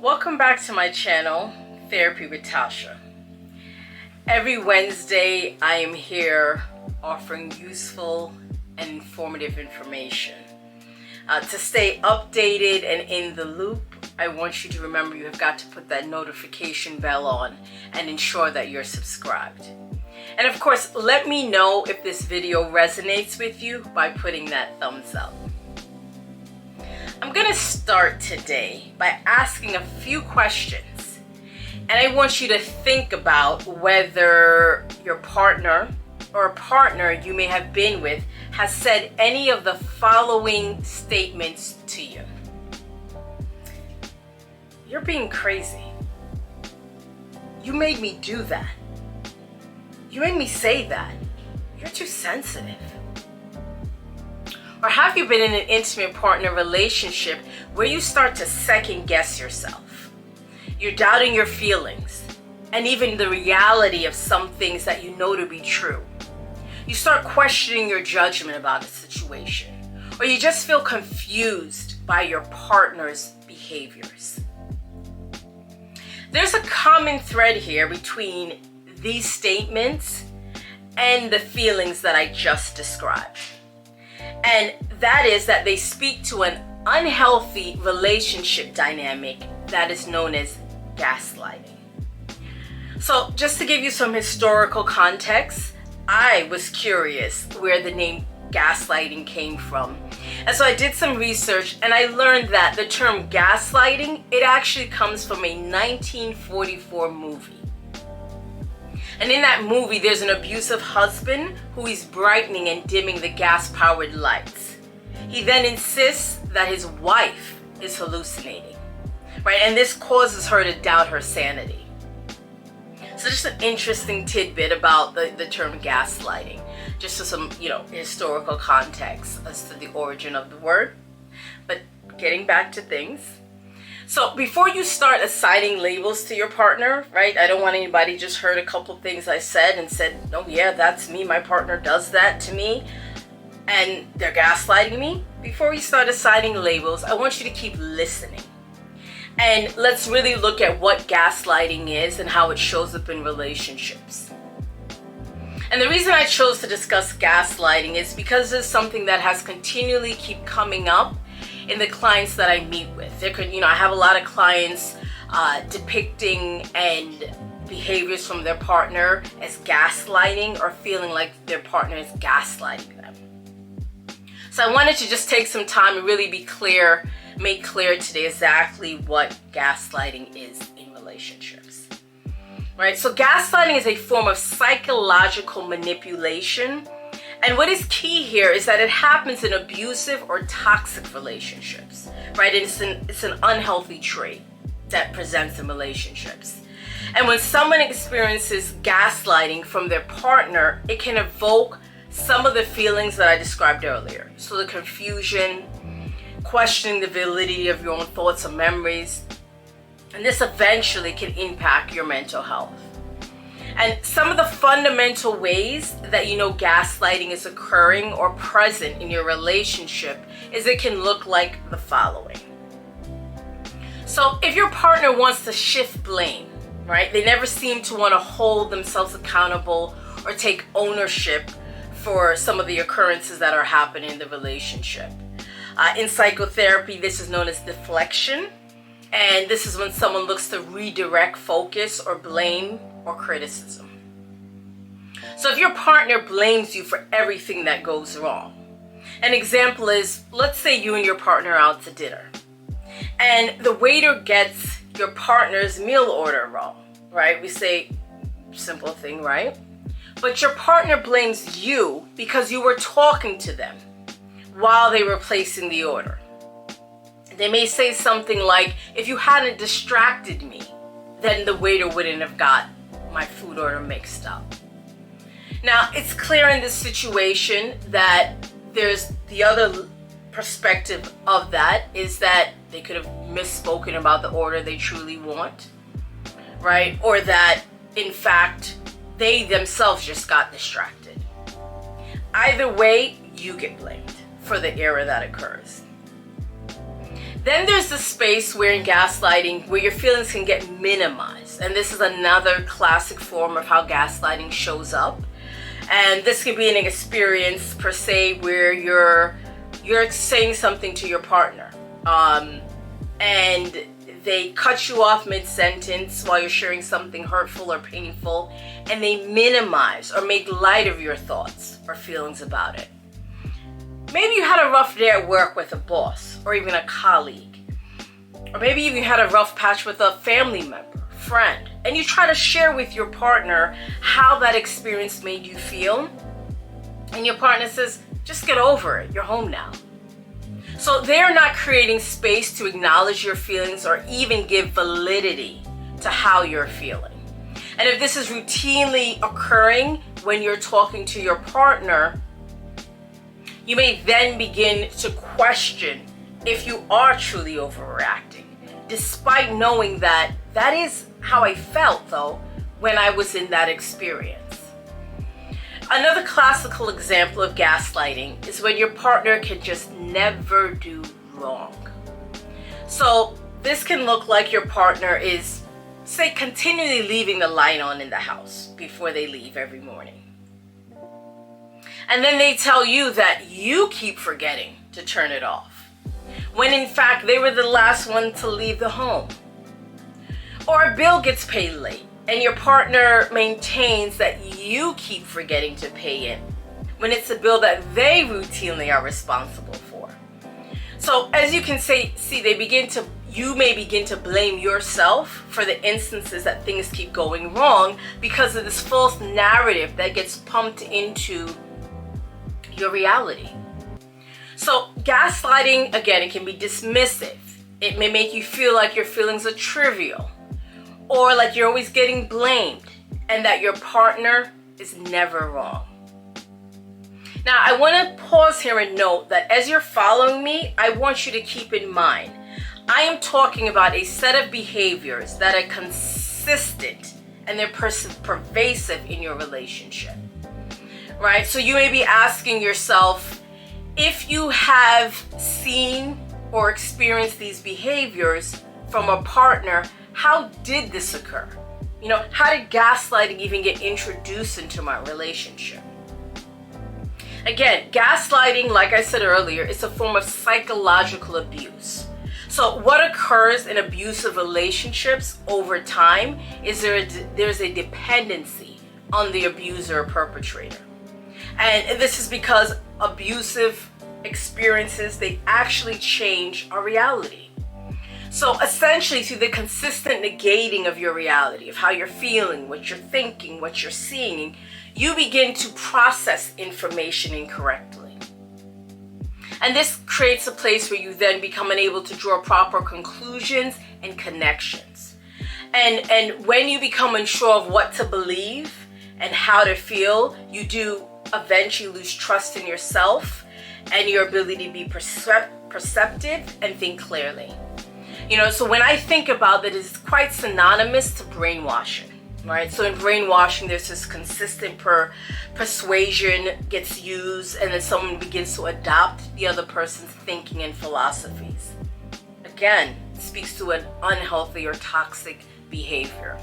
Welcome back to my channel, Therapy with Tasha. Every Wednesday, I am here offering useful and informative information. To stay updated and in the loop, I want you to remember you have got to put that notification bell on and ensure that you're subscribed. And of course, let me know if this video resonates with you by putting that thumbs up. I'm going to start today by asking a few questions, and I want you to think about whether your partner or a partner you may have been with has said any of the following statements to you. You're being crazy. You made me do that. You made me say that. You're too sensitive. Or have you been in an intimate partner relationship where you start to second guess yourself? You're doubting your feelings and even the reality of some things that you know to be true. You start questioning your judgment about a situation, or you just feel confused by your partner's behaviors. There's a common thread here between these statements and the feelings that I just described. And that is that they speak to an unhealthy relationship dynamic that is known as gaslighting. So just to give you some historical context, I was curious where the name gaslighting came from. And so I did some research and I learned that the term gaslighting, it actually comes from a 1944 movie. And in that movie, there's an abusive husband who is brightening and dimming the gas-powered lights. He then insists that his wife is hallucinating, right? And this causes her to doubt her sanity. So just an interesting tidbit about the term gaslighting, just for some, historical context as to the origin of the word. But getting back to things. So before you start assigning labels to your partner, right? I don't want anybody just heard a couple things I said and said, oh yeah, that's me. My partner does that to me and they're gaslighting me. Before you start assigning labels, I want you to keep listening. And let's really look at what gaslighting is and how it shows up in relationships. And the reason I chose to discuss gaslighting is because it's something that has continually keep coming up in the clients that I meet with. I have a lot of clients depicting and behaviors from their partner as gaslighting or feeling like their partner is gaslighting them. So I wanted to just take some time and really make clear today exactly what gaslighting is in relationships. Right? So gaslighting is a form of psychological manipulation. And what is key here is that it happens in abusive or toxic relationships, right? It's an unhealthy trait that presents in relationships. And when someone experiences gaslighting from their partner, it can evoke some of the feelings that I described earlier. So the confusion, questioning the validity of your own thoughts or memories, and this eventually can impact your mental health. And some of the fundamental ways that gaslighting is occurring or present in your relationship is it can look like the following. So if your partner wants to shift blame, right? They never seem to want to hold themselves accountable or take ownership for some of the occurrences that are happening in the relationship. In psychotherapy, this is known as deflection. And this is when someone looks to redirect focus or blame or criticism. So if your partner blames you for everything that goes wrong, an example is, let's say you and your partner are out to dinner and the waiter gets your partner's meal order wrong, right? We say, simple thing, right? But your partner blames you because you were talking to them while they were placing the order. They may say something like, if you hadn't distracted me, then the waiter wouldn't have got my food order mixed up. Now, it's clear in this situation that there's the other perspective of that is that they could have misspoken about the order they truly want, right? Or that, in fact, they themselves just got distracted. Either way, you get blamed for the error that occurs. Then there's the space where in gaslighting, where your feelings can get minimized. And this is another classic form of how gaslighting shows up. And this could be an experience per se where you're saying something to your partner, and they cut you off mid-sentence while you're sharing something hurtful or painful, and they minimize or make light of your thoughts or feelings about it. Maybe you had a rough day at work with a boss or even a colleague, or maybe you had a rough patch with a family member, friend, and you try to share with your partner how that experience made you feel, and your partner says, just get over it, you're home now. So they're not creating space to acknowledge your feelings or even give validity to how you're feeling. And if this is routinely occurring when you're talking to your partner, you may then begin to question if you are truly overreacting, despite knowing that that is how I felt though when I was in that experience. Another classical example of gaslighting is when your partner can just never do wrong. So this can look like your partner is, say, continually leaving the light on in the house before they leave every morning. And then they tell you that you keep forgetting to turn it off, when in fact they were the last one to leave the home. Or a bill gets paid late, and your partner maintains that you keep forgetting to pay it, when it's a bill that they routinely are responsible for. So as you can see, you may begin to blame yourself for the instances that things keep going wrong because of this false narrative that gets pumped into your reality. So gaslighting, again, it can be dismissive. It may make you feel like your feelings are trivial, or like you're always getting blamed, and that your partner is never wrong. Now, I want to pause here and note that as you're following me, I want you to keep in mind, I am talking about a set of behaviors that are consistent and they're pervasive in your relationship, right? So you may be asking yourself, if you have seen or experienced these behaviors from a partner, how did this occur? How did gaslighting even get introduced into my relationship? Again, gaslighting, like I said earlier, is a form of psychological abuse. So what occurs in abusive relationships over time is there's a dependency on the abuser or perpetrator. And this is because abusive experiences, they actually change our reality. So essentially, through the consistent negating of your reality, of how you're feeling, what you're thinking, what you're seeing, you begin to process information incorrectly. And this creates a place where you then become unable to draw proper conclusions and connections. And when you become unsure of what to believe and how to feel, you do eventually lose trust in yourself and your ability to be perceptive and think clearly. So when I think about that, it's quite synonymous to brainwashing, right? So in brainwashing, there's this consistent persuasion gets used, and then someone begins to adopt the other person's thinking and philosophies. Again, it speaks to an unhealthy or toxic behavior.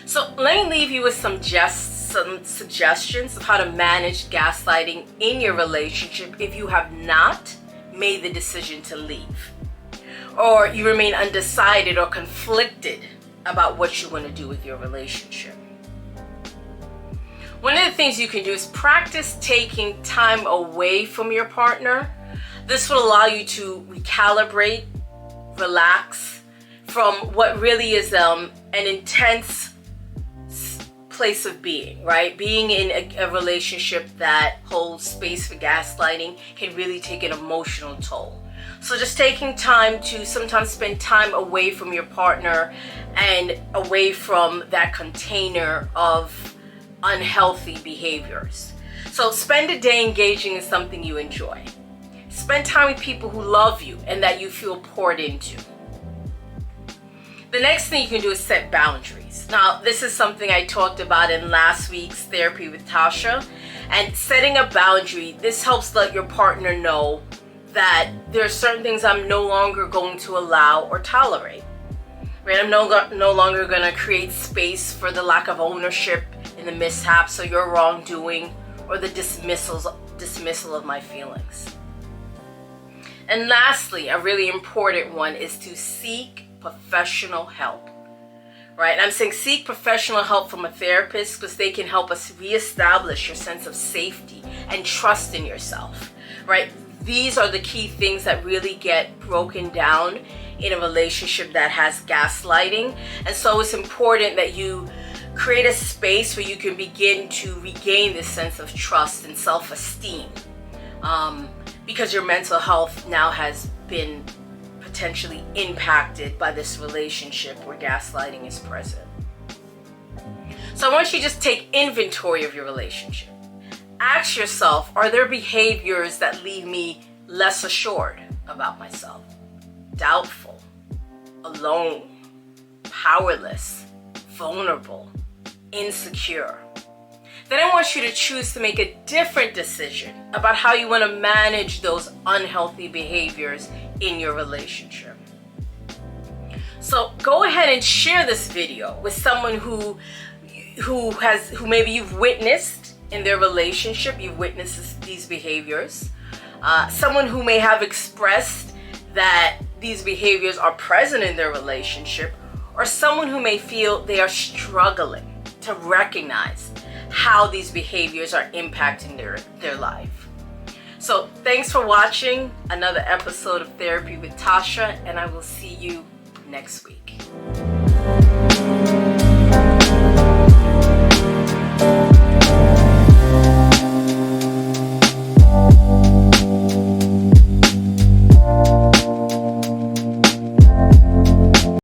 So let me leave you with some suggestions of how to manage gaslighting in your relationship if you have not made the decision to leave, or you remain undecided or conflicted about what you want to do with your relationship. One of the things you can do is practice taking time away from your partner. This will allow you to recalibrate, relax from what really is an intense place of being, right? Being in a relationship that holds space for gaslighting can really take an emotional toll. So just taking time to sometimes spend time away from your partner and away from that container of unhealthy behaviors. So spend a day engaging in something you enjoy. Spend time with people who love you and that you feel poured into. The next thing you can do is set boundaries. Now, this is something I talked about in last week's therapy with Tasha. And setting a boundary, this helps let your partner know that there are certain things I'm no longer going to allow or tolerate. Right? I'm no longer going to create space for the lack of ownership in the mishaps or your wrongdoing or the dismissal of my feelings. And lastly, a really important one is to seek professional help. Right? And I'm saying seek professional help from a therapist because they can help us reestablish your sense of safety and trust in yourself. Right? These are the key things that really get broken down in a relationship that has gaslighting. And so it's important that you create a space where you can begin to regain this sense of trust and self-esteem, because your mental health now has been potentially impacted by this relationship where gaslighting is present. So I want you to just take inventory of your relationship. Ask yourself, are there behaviors that leave me less assured about myself? Doubtful, alone, powerless, vulnerable, insecure. Then I want you to choose to make a different decision about how you want to manage those unhealthy behaviors in your relationship. So go ahead and share this video with someone who maybe you've witnessed in their relationship, you've witnessed these behaviors. Someone who may have expressed that these behaviors are present in their relationship, or someone who may feel they are struggling to recognize how these behaviors are impacting their life. So thanks for watching another episode of Therapy with Tasha, and I will see you next week.